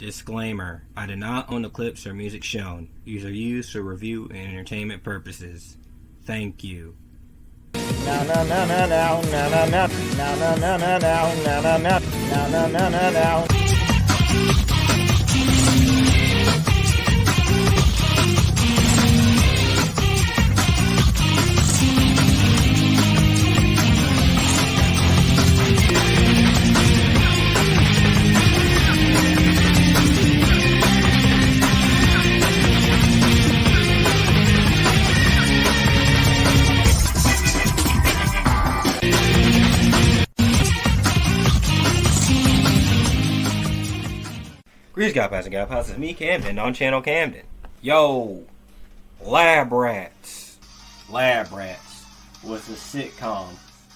Disclaimer: I do not own the clips or music shown. These are used for review and entertainment purposes. Thank you. Greetings, Gal Pals and Gal Pals. It's me, Camden, on Channel Camden. Yo, Lab Rats. Lab Rats was a sitcom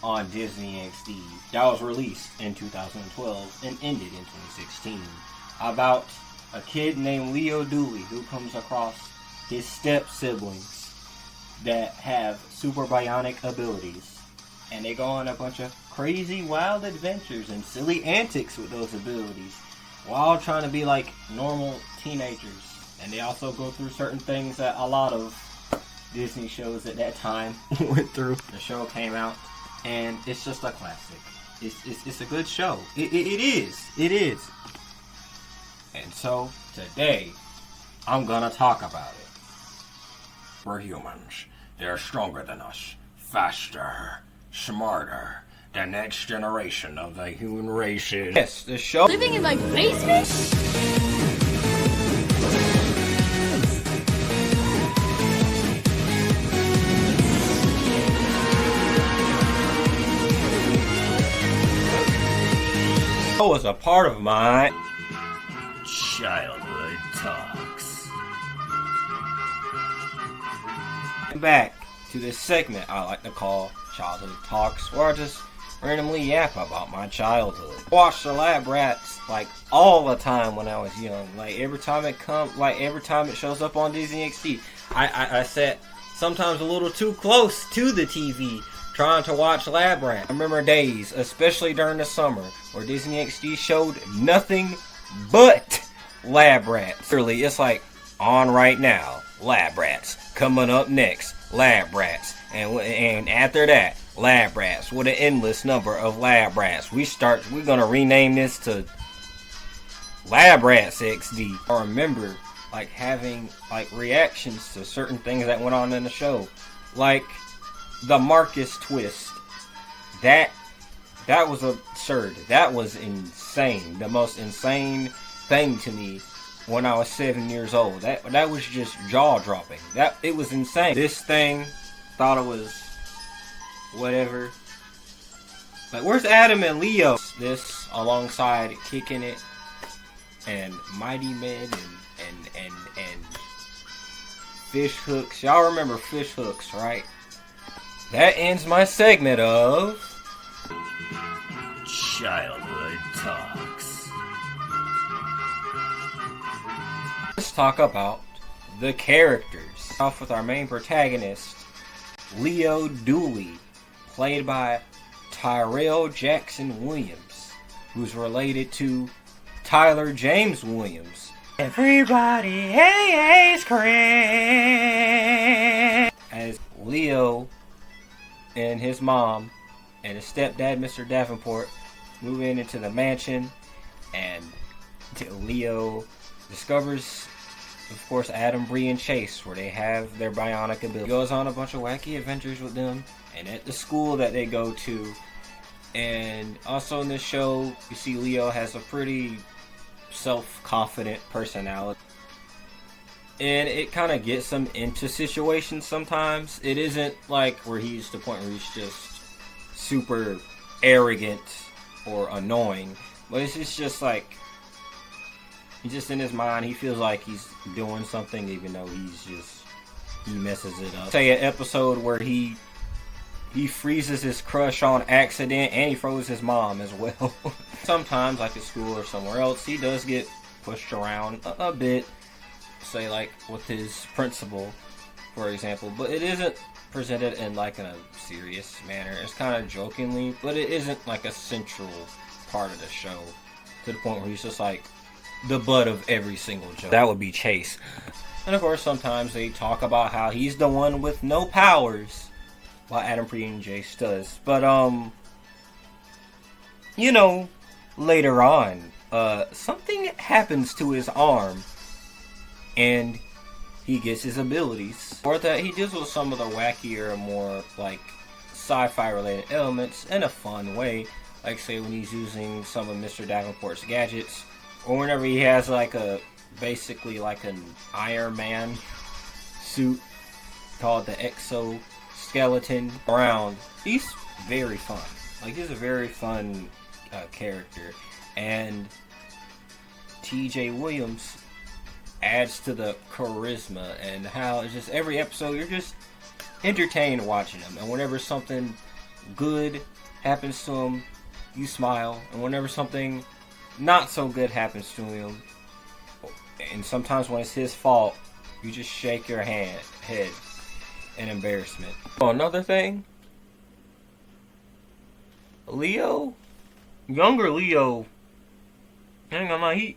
on Disney XD that was released in 2012 and ended in 2016 about a kid named Leo Dooley who comes across his step siblings that have super bionic abilities, and they go on a bunch of crazy wild adventures and silly antics with those abilities while trying to be like normal teenagers. And they also go through certain things that a lot of Disney shows at that time went through. The show came out, and it's just a classic. It's a good show. It is. And so today I'm gonna talk about it. We're humans. They're stronger than us, faster, smarter. The next generation of the human race is... Yes, the show... Living in my basement? Show was a part of my... Childhood Talks. Back to this segment I like to call Childhood Talks, where I just randomly yap about my childhood. I watched the Lab Rats like all the time when I was young. Like every time it shows up on Disney XD, I sat sometimes a little too close to the TV trying to watch Lab Rats. I remember days, especially during the summer, where Disney XD showed nothing but Lab Rats. Literally, it's like on right now, Lab Rats. Coming up next, Lab Rats. And after that, Lab Rats, with an endless number of Lab Rats. We're gonna rename this to Lab Rats XD. I remember like having like reactions to certain things that went on in the show, like the Marcus twist. That was absurd. That was insane. The most insane thing to me when I was 7 years old. That was just jaw dropping. It was insane. This thing thought it was whatever. Like, where's Adam and Leo? This alongside Kicking It and Mighty Men and Fish Hooks. Y'all remember Fish Hooks, right? That ends my segment of Childhood Talks. Let's talk about the characters. Off with our main protagonist, Leo Dooley, played by Tyrel Jackson Williams, who's related to Tyler James Williams. Everybody hates Chris. As Leo and his mom and his stepdad, Mr. Davenport, move into the mansion, and Leo discovers, of course, Adam, Bree, and Chase, where they have their bionic ability. He goes on a bunch of wacky adventures with them, and at the school that they go to. And also in this show, you see Leo has a pretty self-confident personality. And it kind of gets him into situations sometimes. It isn't like where he's to the point where he's just super arrogant or annoying. But it's just like, he's just in his mind, he feels like he's doing something even though he messes it up. Say an episode where he freezes his crush on accident, and he froze his mom as well. Sometimes, like at school or somewhere else, he does get pushed around a bit, say like with his principal, for example, but it isn't presented in like in a serious manner. It's kind of jokingly, but it isn't like a central part of the show, to the point where he's just like the butt of every single joke. That would be Chase. And of course, sometimes they talk about how he's the one with no powers, while Adam and Jace does. But, you know, later on, something happens to his arm, and he gets his abilities. Or that he deals with some of the wackier, more, like, sci-fi related elements in a fun way. Like, say, when he's using some of Mr. Davenport's gadgets, or whenever he has, like, basically like an Iron Man suit called the exoskeleton around. He's very fun. Like, he's a very fun character. And T.J. Williams adds to the charisma, and how it's just every episode you're just entertained watching him. And whenever something good happens to him, you smile. And whenever something not so good happens to him, and sometimes when it's his fault, you just shake your head in embarrassment. Oh, another thing, Leo, younger Leo, hang on, he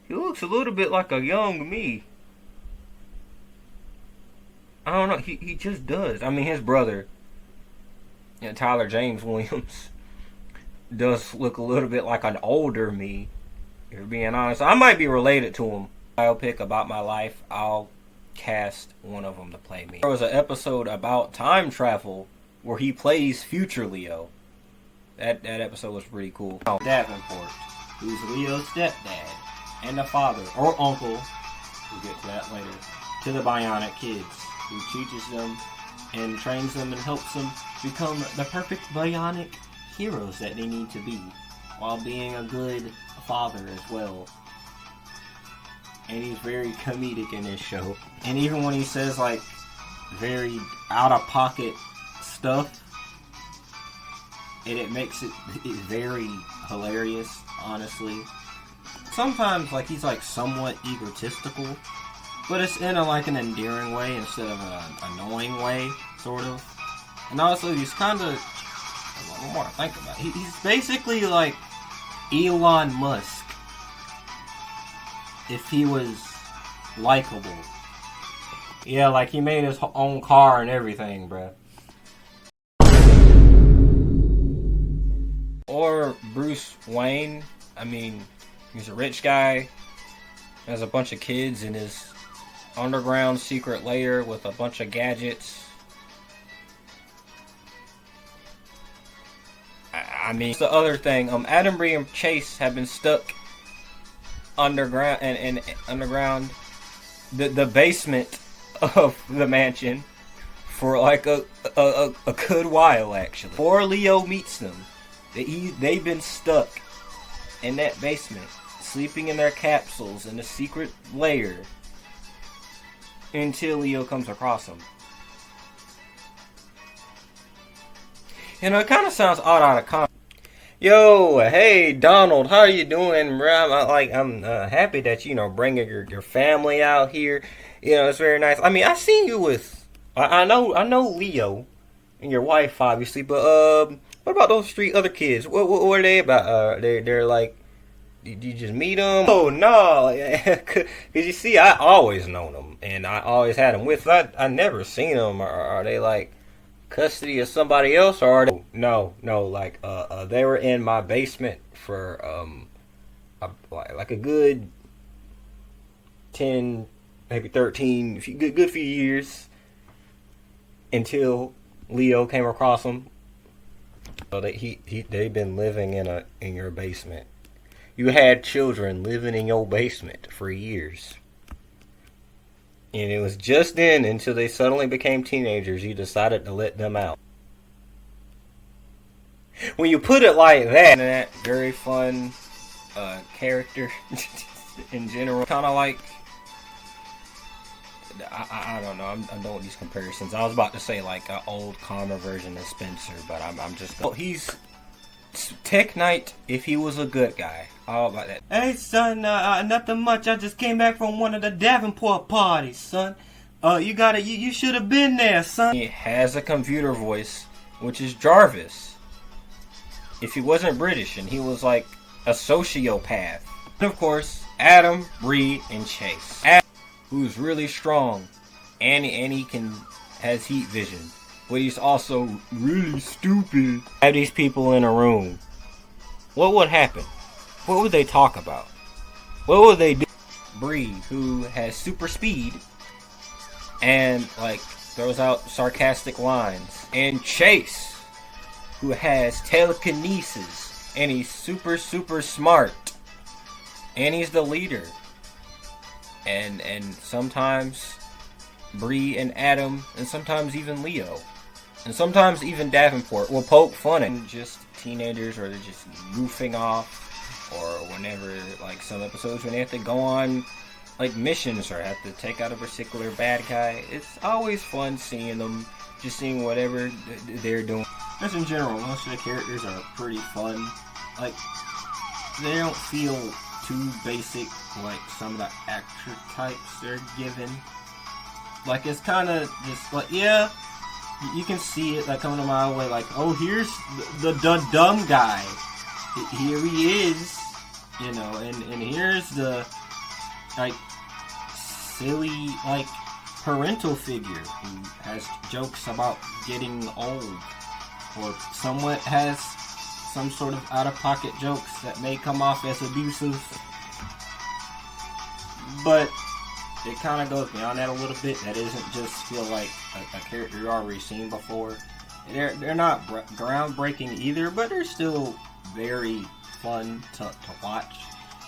looks a little bit like a young me. I don't know, he just does. I mean, his brother, Tyrel Jackson Williams, does look a little bit like an older me. If you're being honest, I might be related to him. Biopic about my life, I'll cast one of them to play me. There was an episode about time travel where he plays future Leo. That episode was pretty cool. Davenport, who's Leo's stepdad and the father or uncle, we'll get to that later, to the bionic kids, who teaches them and trains them and helps them become the perfect bionic heroes that they need to be, while being a good father as well. And he's very comedic in this show. And even when he says like very out of pocket stuff, and it makes it very hilarious, honestly. Sometimes like he's like somewhat egotistical, but it's in a like an endearing way instead of an annoying way, sort of. And also he's kind of, the more I think about it, he's basically like Elon Musk if he was likable. Yeah, like he made his own car and everything, bruh. Or Bruce Wayne. I mean, he's a rich guy, has a bunch of kids in his underground secret lair with a bunch of gadgets. I mean, it's the other thing. Adam and Chase have been stuck underground and underground the basement of the mansion for like a good while, actually. Before Leo meets them, they've been stuck in that basement, sleeping in their capsules in a secret lair until Leo comes across them. You know, it kind of sounds odd out of context. Yo, hey Donald, how you doing, bro? I'm happy that you bringing your family out here. You know, it's very nice. I mean, I seen you with, I know Leo and your wife, obviously, but what about those three other kids? What are they about? They're like, did you just meet them? Oh no, cause you see, I always known them, and I always had them with. I never seen them. Are they like custody of somebody else, or are they... No, like they were in my basement for like a good 10, maybe 13, good few years until Leo came across them. So they've been living in your basement. You had children living in your basement for years. And it was just then, until they suddenly became teenagers, you decided to let them out. When you put it like that very fun character in general, kind of like, I don't know, I'm done with these comparisons. I was about to say like an old, calmer version of Spencer, but I'm just... Well, he's Tech Knight if he was a good guy. All about that. Hey son, nothing much. I just came back from one of the Davenport parties, son. You should have been there, son. He has a computer voice, which is Jarvis. If he wasn't British and he was like a sociopath, And of course, Adam, Bree, and Chase. Adam, who's really strong, and he has heat vision, but he's also really stupid. Have these people in a room. What would happen? What would they talk about? What would they do? Bree, who has super speed and like throws out sarcastic lines, and Chase, who has telekinesis and he's super smart, and he's the leader. And sometimes Bree and Adam, and sometimes even Leo, and sometimes even Davenport will poke fun at just teenagers, or they're just goofing off, or whenever, like some episodes when they have to go on like missions or have to take out a particular bad guy. It's always fun seeing them, just seeing whatever they're doing. Just in general, most of the characters are pretty fun. Like, they don't feel too basic like some of the actor types they're given. Like, it's kind of just like, yeah, you can see it like coming a mile away, like, oh, here's the dumb guy. Here he is, you know, and here's the like silly like parental figure who has jokes about getting old, or somewhat has some sort of out-of-pocket jokes that may come off as abusive, but it kind of goes beyond that a little bit. That isn't just feel like a character you've already seen before. They're not groundbreaking either, but they're still very fun to watch,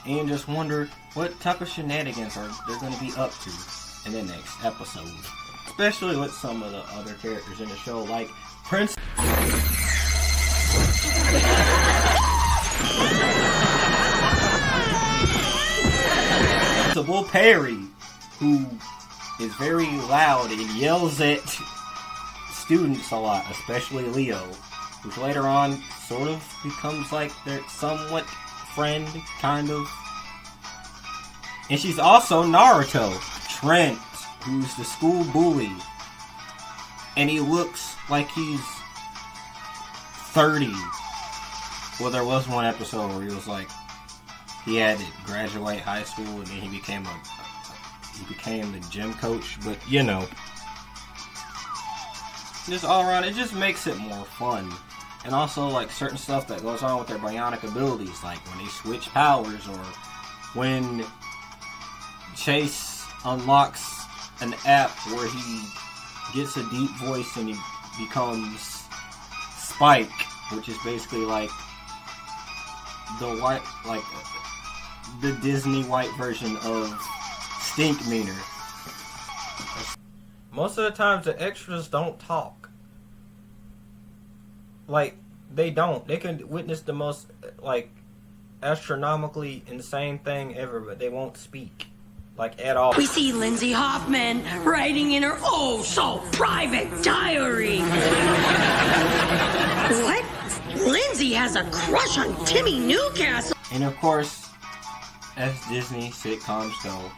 and just wonder what type of shenanigans they're going to be up to in the next episode. Especially with some of the other characters in the show, like Prince Principal Perry, who is very loud and yells at students a lot, especially Leo, which later on sort of becomes like their somewhat friend, kind of. And she's also Naruto. Trent, who's the school bully, and he looks like he's 30. Well, there was one episode where he was like, he had to graduate high school, and then he became the gym coach. But you know, just all around, it just makes it more fun. And also, like, certain stuff that goes on with their bionic abilities, like when they switch powers, or when Chase unlocks an app where he gets a deep voice and he becomes Spike, which is basically like the white, like the Disney white version of Stinkmeaner. Most of the times the extras don't talk. Like, they don't. They can witness the most, like, astronomically insane thing ever, but they won't speak. Like, at all. We see Lindsay Hoffman writing in her oh-so-private diary. What? Lindsay has a crush on Timmy Newcastle. And of course, as Disney sitcoms go,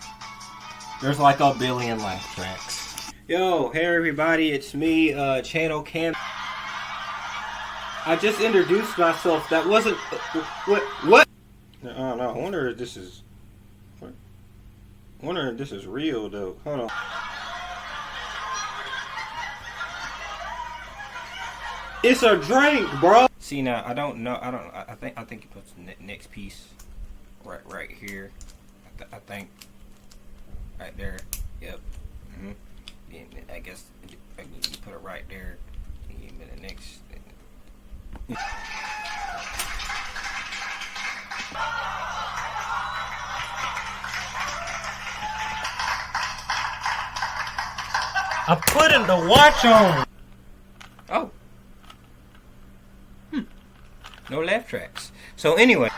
there's like a billion laugh tracks. Yo, hey everybody, it's me, Channel Cam. I just introduced myself. That wasn't... What? I don't know. I wonder if this is... wondering if this is real, though. Hold on. It's a drink, bro. See, now I don't know. I think he puts the next piece right here. I think right there. Yep. I guess you put it right there. The next. I put in the watch on. Oh. No laugh tracks. So anyway.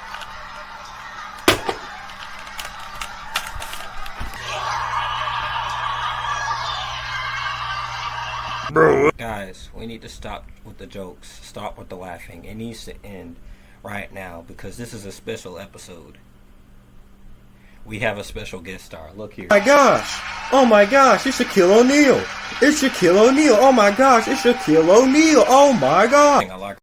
Bro. Guys, we need to stop with the jokes. Stop with the laughing. It needs to end right now because this is a special episode. We have a special guest star. Look here. Oh my gosh! Oh my gosh! It's Shaquille O'Neal! It's Shaquille O'Neal! Oh my gosh! It's Shaquille O'Neal! Oh my god! I like.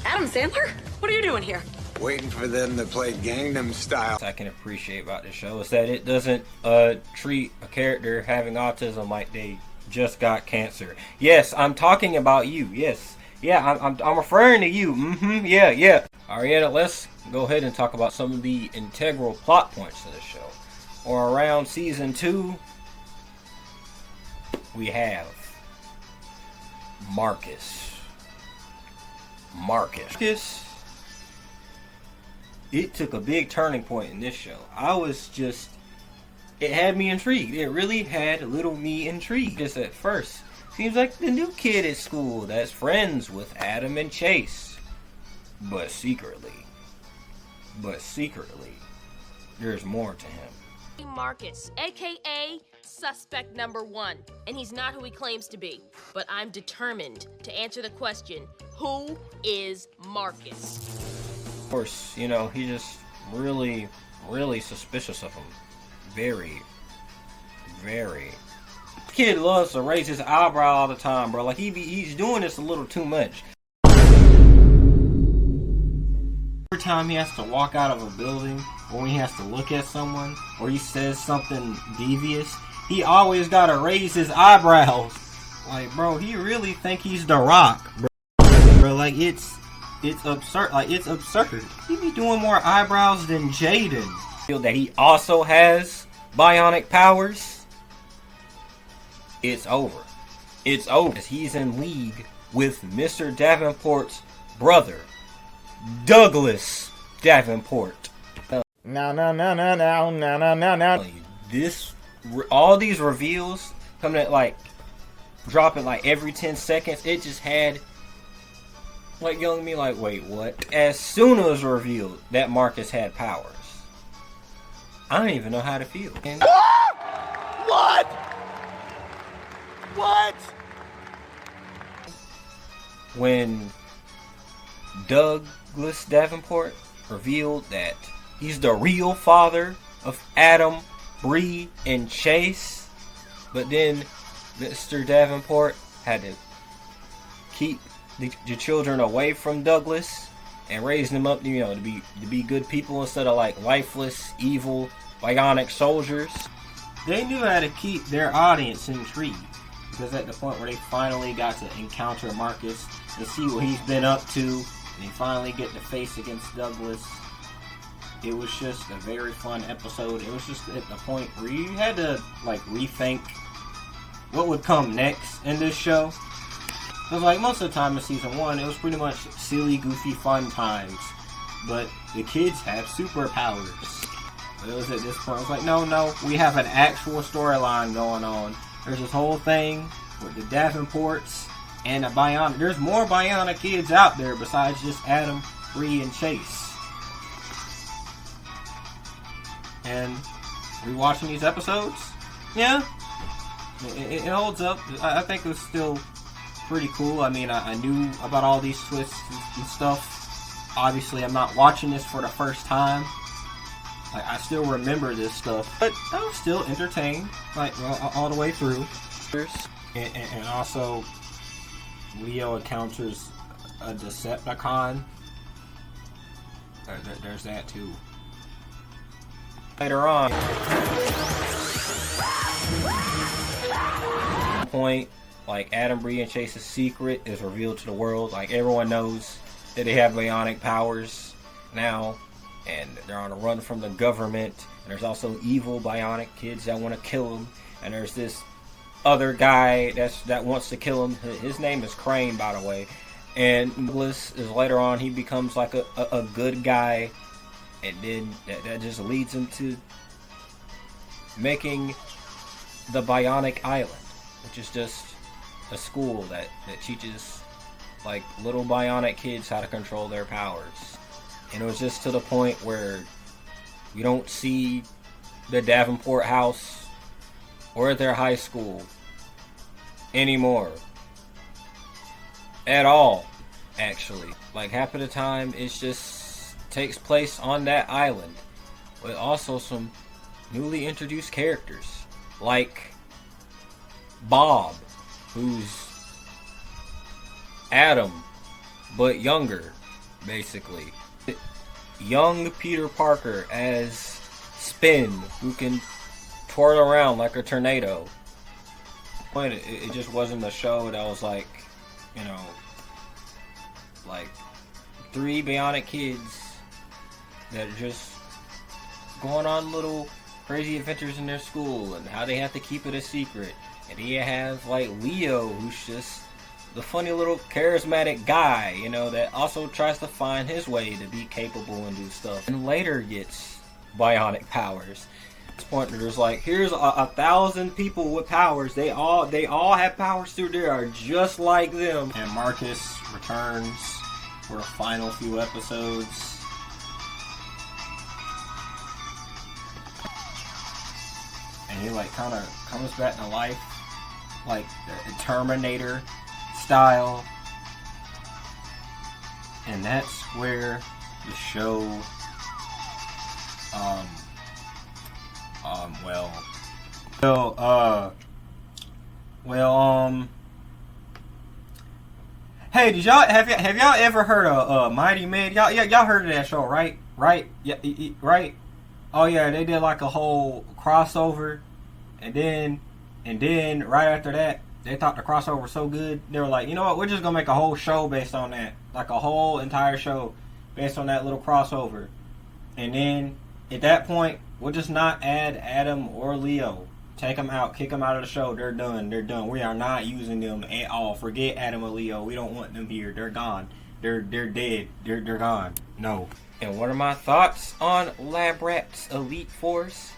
Adam Sandler? What are you doing here? Waiting for them to play Gangnam Style. I can appreciate about this show is that it doesn't treat a character having autism like they just got cancer. Yes, I'm talking about you. Yes, yeah, I'm referring to you. Yeah. Arietta, let's go ahead and talk about some of the integral plot points of the show. Or around season 2, we have Marcus. It took a big turning point in this show. It had me intrigued. It really had little me intrigued. Just at first, seems like the new kid at school that's friends with Adam and Chase. But secretly, there's more to him. Marcus, aka suspect number 1, and he's not who he claims to be. But I'm determined to answer the question, who is Marcus? Of course, he's just really, really suspicious of him. Very, very. Kid loves to raise his eyebrow all the time, bro. Like he's doing this a little too much. Every time he has to walk out of a building, or when he has to look at someone, or he says something devious, he always gotta raise his eyebrows. Like, bro, he really think he's The Rock, bro. Like, it's absurd. Like, it's absurd. He be doing more eyebrows than Jaden. Feel that he also has bionic powers. It's over. He's in league with Mr. Davenport's brother, Douglas Davenport. No. All these reveals coming at dropping every 10 seconds. It just had yelling at me wait, what? As soon as revealed that Marcus had powers, I don't even know how to feel. And What? when Douglas Davenport revealed that he's the real father of Adam, Bree, and Chase, but then Mr. Davenport had to keep the children away from Douglas and raise them up, to be good people instead of lifeless, evil, bionic soldiers. They knew how to keep their audience intrigued, because at the point where they finally got to encounter Marcus and see what he's been up to, and they finally get to face against Douglas, it was just a very fun episode. It was just at the point where you had to rethink what would come next in this show. Because most of the time in season 1, it was pretty much silly, goofy, fun times. But the kids have superpowers. But it was at this point, I was no, we have an actual storyline going on. There's this whole thing with the Davenports and a bionic. There's more bionic kids out there besides just Adam, Bree, and Chase. And rewatching these episodes, yeah, it holds up. I think it was still pretty cool. I mean, I knew about all these twists and stuff. Obviously, I'm not watching this for the first time. I still remember this stuff, but I was still entertained, all the way through. And also, Leo encounters a Decepticon. There's that too. Later on, point, Adam, Bree, and Chase's secret is revealed to the world. Everyone knows that they have bionic powers now, and they're on a run from the government. And there's also evil bionic kids that want to kill them. And there's this other guy that wants to kill him. His name is Crane, by the way. And Douglas is later on, he becomes a good guy. And then that just leads him to making the Bionic Island, which is just a school that teaches little bionic kids how to control their powers. And it was just to the point where we don't see the Davenport house or their high school anymore at all, actually. Half of the time it's just takes place on that island, with also some newly introduced characters like Bob, who's Adam but younger, basically. young Peter Parker as Spin, who can twirl around like a tornado. But it just wasn't a show that was like, you know, like 3 bionic kids that are just going on little crazy adventures in their school and how they have to keep it a secret. And you have like Leo, who's just the funny little charismatic guy, you know, that also tries to find his way to be capable and do stuff. And later gets bionic powers. At this point, there's like, here's 1,000 people with powers. They all have powers too. They are just like them. And Marcus returns for the final few episodes. And he like kind of comes back to life, like the Terminator style. And that's where the show, hey, did y'all have y'all ever heard of Mighty Men? Y'all heard of that show, right? Yeah, right. Oh yeah, they did like a whole crossover, and then right after that, they thought the crossover was so good, they were like, you know what, we're just gonna make a whole show based on that, like a whole entire show based on that little crossover. And then at that point, we'll just not add Adam or Leo. Take them out, kick them out of the show. They're done. We are not using them at all. Forget Adam or Leo. We don't want them here. They're gone. They're dead. They're gone. No. And what are my thoughts on Lab Rats Elite Force?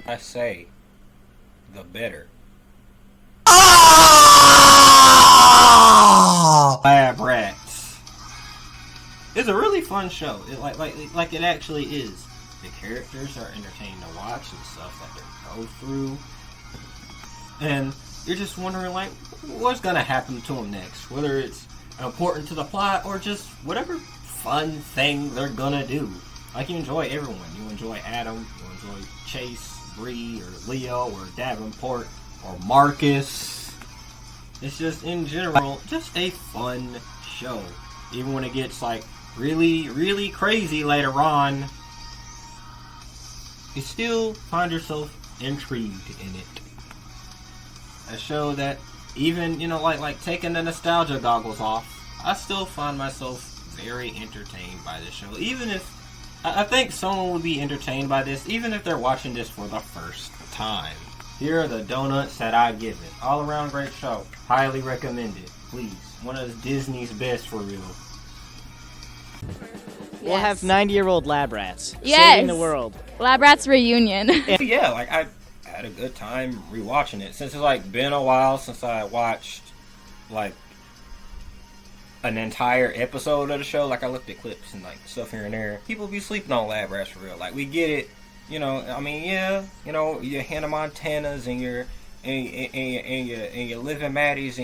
I say, the better. Lab Rats. It's a really fun show. Like it actually is. The characters are entertaining to watch and stuff that they go through. And you're just wondering, like, what's going to happen to them next? Whether it's important to the plot or just whatever fun thing they're going to do. Like, you enjoy everyone. You enjoy Adam, you enjoy Chase, Bree, or Leo, or Davenport, or Marcus. It's just, in general, just a fun show. Even when it gets, like, really, really crazy later on, you still find yourself intrigued in it. A show that, even, you know, like taking the nostalgia goggles off, I still find myself very entertained by this show. Even if, I think someone would be entertained by this, even if they're watching this for the first time. Here are the donuts that I give it. All around great show. Highly recommended. Please. One of Disney's best for real. We'll have 90-year-old lab rats Yes. saving the world. Lab Rats reunion. Yeah, like I had a good time rewatching it. Since it's like been a while since I watched like an entire episode of the show. Like I looked at clips and like stuff here and there. People be sleeping on Lab Rats for real. Like we get it. You know, I mean, yeah, you know, your Hannah Montanas and your Liv and Maddies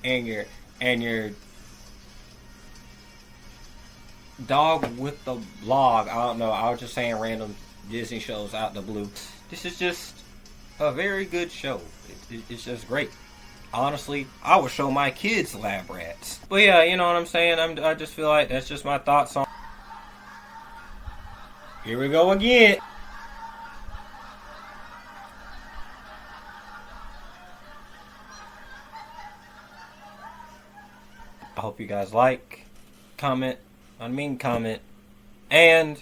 and your dog with the blog. I don't know. I was just saying random Disney shows out the blue. This is just a very good show. It's just great. Honestly, I would show my kids Lab Rats. But yeah, you know what I'm saying? I just feel like that's just my thoughts on. Here we go again. I hope you guys like, comment, and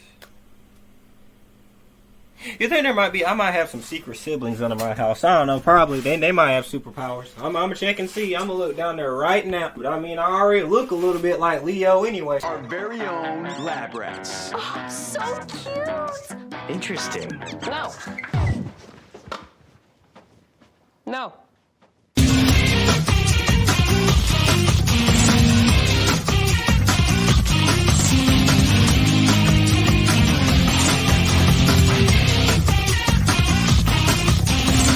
you think there might be, I might have some secret siblings under my house. I don't know, probably. They might have superpowers. I'm gonna check and see. I'm gonna look down there right now. But I mean, I already look a little bit like Leo anyway. Our very own lab rats. Oh, so cute. Interesting. No. No.